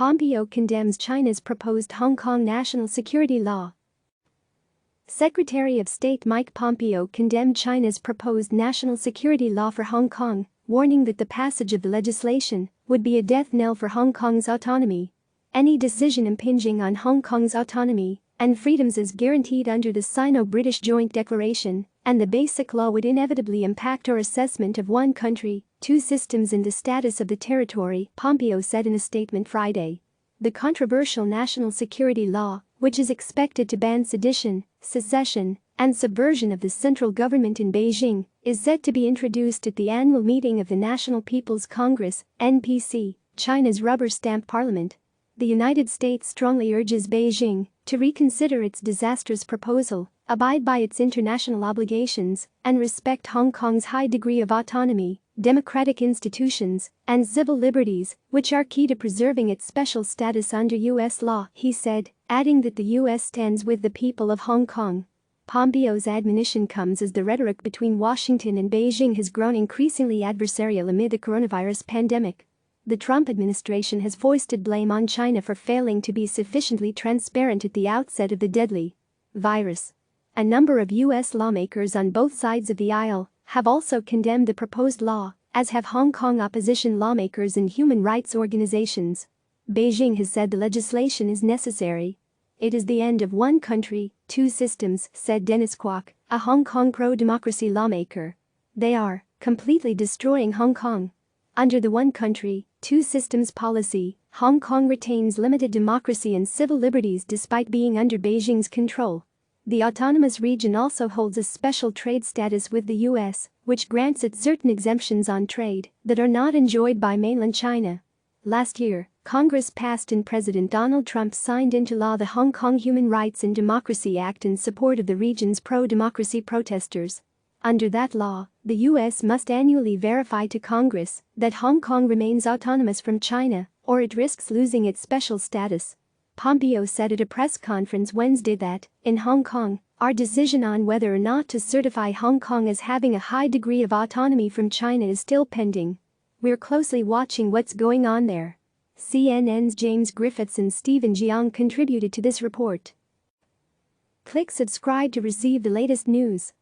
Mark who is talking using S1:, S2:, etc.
S1: Pompeo condemns China's proposed Hong Kong national security law. Secretary of State Mike Pompeo condemned China's proposed national security law for Hong Kong, warning that the passage of the legislation would be a death knell for Hong Kong's autonomy. Any decision impinging on Hong Kong's autonomy and freedoms is guaranteed under the Sino-British Joint Declaration, and the basic law would inevitably impact our assessment of one country, two systems and the status of the territory, Pompeo said in a statement Friday. The controversial national security law, which is expected to ban sedition, secession, and subversion of the central government in Beijing, is set to be introduced at the annual meeting of the National People's Congress, NPC, China's rubber-stamp parliament. The United States strongly urges Beijing to reconsider its disastrous proposal, abide by its international obligations, and respect Hong Kong's high degree of autonomy, democratic institutions, and civil liberties, which are key to preserving its special status under U.S. law, he said, adding that the U.S. stands with the people of Hong Kong. Pompeo's admonition comes as the rhetoric between Washington and Beijing has grown increasingly adversarial amid the coronavirus pandemic. The Trump administration has foisted blame on China for failing to be sufficiently transparent at the outset of the deadly virus. A number of U.S. lawmakers on both sides of the aisle have also condemned the proposed law, as have Hong Kong opposition lawmakers and human rights organizations. Beijing has said the legislation is necessary. It is the end of one country, two systems, said Dennis Kwok, a Hong Kong pro-democracy lawmaker. They are completely destroying Hong Kong. Under the one country, two systems policy, Hong Kong retains limited democracy and civil liberties despite being under Beijing's control. The autonomous region also holds a special trade status with the U.S., which grants it certain exemptions on trade that are not enjoyed by mainland China. Last year, Congress passed and President Donald Trump signed into law the Hong Kong Human Rights and Democracy Act in support of the region's pro-democracy protesters. Under that law, the U.S. must annually verify to Congress that Hong Kong remains autonomous from China, or it risks losing its special status. Pompeo said at a press conference Wednesday that, in Hong Kong, our decision on whether or not to certify Hong Kong as having a high degree of autonomy from China is still pending. We're closely watching what's going on there. CNN's James Griffiths and Stephen Jiang contributed to this report. Click subscribe to receive the latest news.